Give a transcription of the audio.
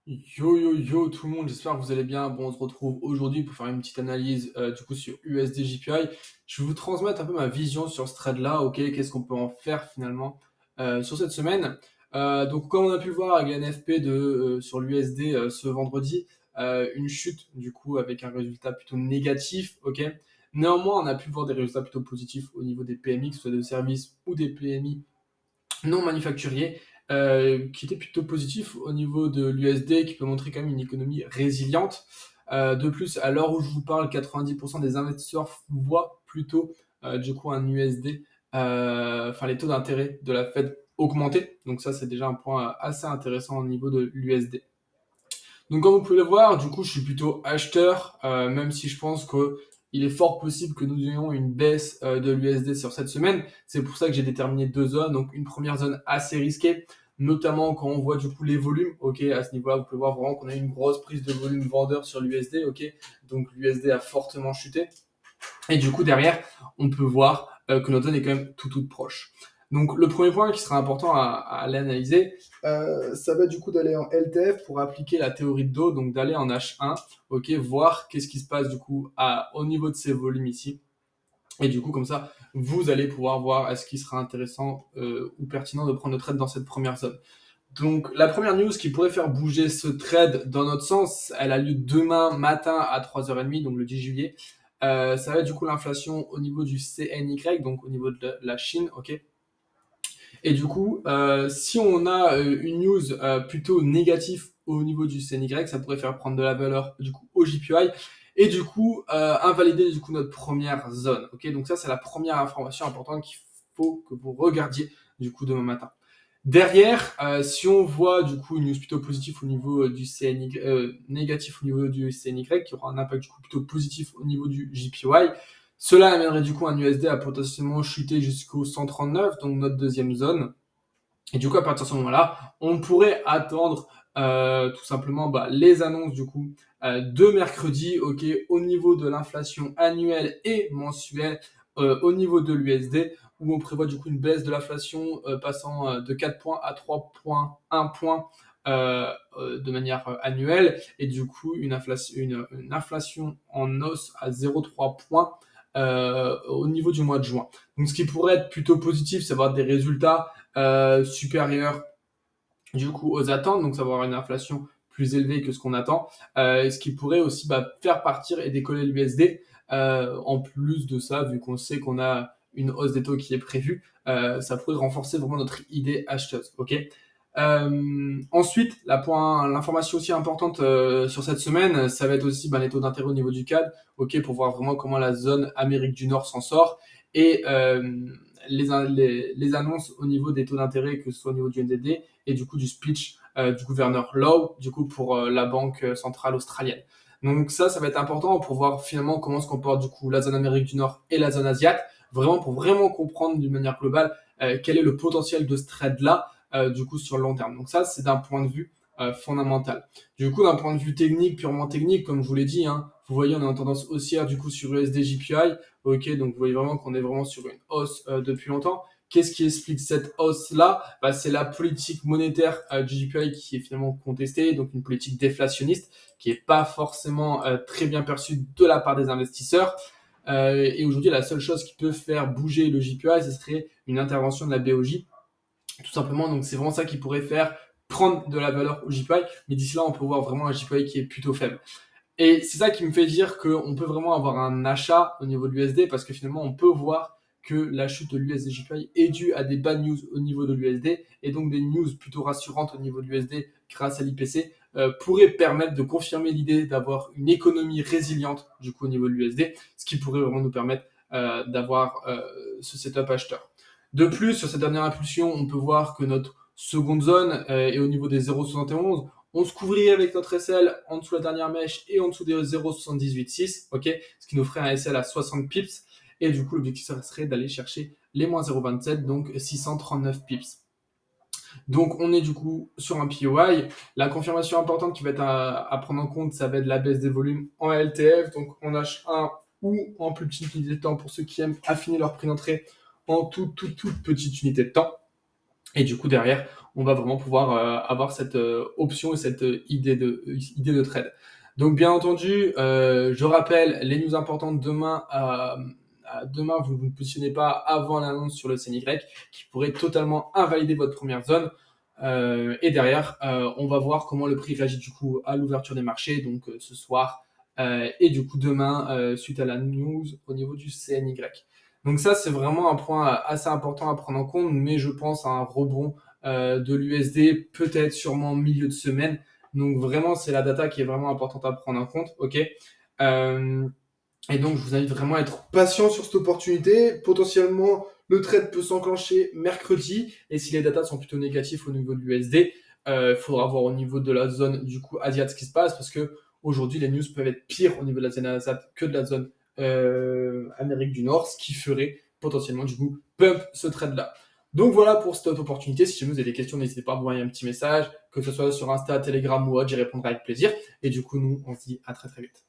Yo yo yo tout le monde, j'espère que vous allez bien. Bon, on se retrouve aujourd'hui pour faire une petite analyse du coup sur USD JPY. Je vais vous transmettre un peu ma vision sur ce trade-là, ok, qu'est-ce qu'on peut en faire finalement sur cette semaine. Donc comme on a pu le voir avec la NFP sur l'USD ce vendredi, une chute du coup avec un résultat plutôt négatif, ok. Néanmoins, on a pu voir des résultats plutôt positifs au niveau des PMI, que ce soit de services ou des PMI non manufacturier, qui était plutôt positif au niveau de l'USD, qui peut montrer quand même une économie résiliente. De plus, à l'heure où je vous parle, 90% des investisseurs voient plutôt du coup un USD, enfin les taux d'intérêt de la Fed augmenter. Donc ça, c'est déjà un point assez intéressant au niveau de l'USD. Donc comme vous pouvez le voir, du coup, je suis plutôt acheteur, même si je pense que il est fort possible que nous ayons une baisse de l'USD sur cette semaine. C'est pour ça que j'ai déterminé deux zones. Donc une première zone assez risquée, notamment quand on voit du coup les volumes. Ok, à ce niveau-là, vous pouvez voir vraiment qu'on a une grosse prise de volume vendeur sur l'USD. Ok, donc l'USD a fortement chuté. Et du coup, derrière, on peut voir que notre zone est quand même toute proche. Donc, le premier point qui sera important à aller analyser, ça va être du coup d'aller en LTF pour appliquer la théorie de dos, donc d'aller en H1, ok, voir qu'est-ce qui se passe du coup au niveau de ces volumes ici. Et du coup, comme ça, vous allez pouvoir voir est-ce qu'il sera intéressant ou pertinent de prendre le trade dans cette première zone. Donc, la première news qui pourrait faire bouger ce trade dans notre sens, elle a lieu demain matin à 3h30, donc le 10 juillet. Ça va être du coup l'inflation au niveau du CNY, donc au niveau de la Chine, ok. Et du coup, si on a une news plutôt négative au niveau du CNY, ça pourrait faire prendre de la valeur du coup au JPY et du coup invalider du coup notre première zone. Ok, donc ça c'est la première information importante qu'il faut que vous regardiez du coup demain matin. Derrière, si on voit du coup une news plutôt positive au niveau du CNY, négatif au niveau du CNY, qui aura un impact du coup plutôt positif au niveau du JPY, cela amènerait du coup un USD à potentiellement chuter jusqu'au 139, donc notre deuxième zone. Et du coup, à partir de ce moment-là, on pourrait attendre tout simplement les annonces du coup de mercredi, ok, au niveau de l'inflation annuelle et mensuelle, au niveau de l'USD, où on prévoit du coup une baisse de l'inflation passant de 4 points à 3,1 points de manière annuelle, et du coup une inflation en hausse à 0,3 points au niveau du mois de juin. Donc ce qui pourrait être plutôt positif, c'est avoir des résultats supérieurs du coup aux attentes, donc ça va avoir une inflation plus élevée que ce qu'on attend, ce qui pourrait aussi faire partir et décoller l'USD. En plus de ça, vu qu'on sait qu'on a une hausse des taux qui est prévue, ça pourrait renforcer vraiment notre idée acheteuse. Ok. Ensuite, l'information aussi importante sur cette semaine, ça va être aussi les taux d'intérêt au niveau du CAD, ok, pour voir vraiment comment la zone Amérique du Nord s'en sort et les annonces au niveau des taux d'intérêt, que ce soit au niveau du NZD et du coup du speech du gouverneur Lowe, du coup pour la banque centrale australienne. Donc ça va être important pour voir finalement comment se comporte du coup la zone Amérique du Nord et la zone Asiate, vraiment pour vraiment comprendre d'une manière globale quel est le potentiel de ce trade-là du coup sur le long terme. Donc ça, c'est d'un point de vue fondamental. Du coup, d'un point de vue technique, purement technique, comme je vous l'ai dit, hein, vous voyez, on est en tendance haussière du coup sur USD JPY. Ok, donc vous voyez vraiment qu'on est vraiment sur une hausse depuis longtemps. Qu'est-ce qui explique cette hausse-là? C'est la politique monétaire du JPY qui est finalement contestée, donc une politique déflationniste qui n'est pas forcément très bien perçue de la part des investisseurs. Et aujourd'hui, la seule chose qui peut faire bouger le JPY, ce serait une intervention de la BOJ, tout simplement. Donc c'est vraiment ça qui pourrait faire prendre de la valeur au JPY, mais d'ici là, on peut voir vraiment un JPY qui est plutôt faible. Et c'est ça qui me fait dire qu'on peut vraiment avoir un achat au niveau de l'USD parce que finalement, on peut voir que la chute de l'USD-JPY est due à des bad news au niveau de l'USD et donc des news plutôt rassurantes au niveau de l'USD grâce à l'IPC pourraient permettre de confirmer l'idée d'avoir une économie résiliente du coup au niveau de l'USD, ce qui pourrait vraiment nous permettre d'avoir ce setup acheteur. De plus, sur cette dernière impulsion, on peut voir que notre seconde zone est au niveau des 0,71. On se couvrirait avec notre SL en dessous de la dernière mèche et en dessous des 0,786, ok, ce qui nous ferait un SL à 60 pips. Et du coup, l'objectif serait d'aller chercher les moins 0,27, donc 639 pips. Donc, on est du coup sur un POI. La confirmation importante qui va être à prendre en compte, ça va être la baisse des volumes en LTF, donc en H1 ou en plus petite unité de temps pour ceux qui aiment affiner leur prix d'entrée en toute petite unité de temps. Et du coup, derrière, on va vraiment pouvoir avoir cette option et cette idée de trade. Donc bien entendu, je rappelle les news importantes demain. Demain, vous ne vous positionnez pas avant l'annonce sur le CNY qui pourrait totalement invalider votre première zone. Et derrière, on va voir comment le prix réagit du coup à l'ouverture des marchés, donc ce soir et du coup demain suite à la news au niveau du CNY. Donc ça, c'est vraiment un point assez important à prendre en compte, mais je pense à un rebond de l'USD, peut-être sûrement milieu de semaine. Donc vraiment, c'est la data qui est vraiment importante à prendre en compte, ok. Euh, et donc, je vous invite vraiment à être patient sur cette opportunité. Potentiellement, le trade peut s'enclencher mercredi. Et si les datas sont plutôt négatifs au niveau de l'USD, il faudra voir au niveau de la zone du coup Asiat ce qui se passe parce que aujourd'hui, les news peuvent être pires au niveau de la zone Asiat que de la zone Amérique du Nord, ce qui ferait potentiellement du coup pump ce trade-là. Donc voilà pour cette opportunité. Si jamais vous avez des questions, n'hésitez pas à m'envoyer un petit message, que ce soit sur Insta, Telegram ou autre, j'y répondrai avec plaisir. Et du coup, nous, on se dit à très très vite.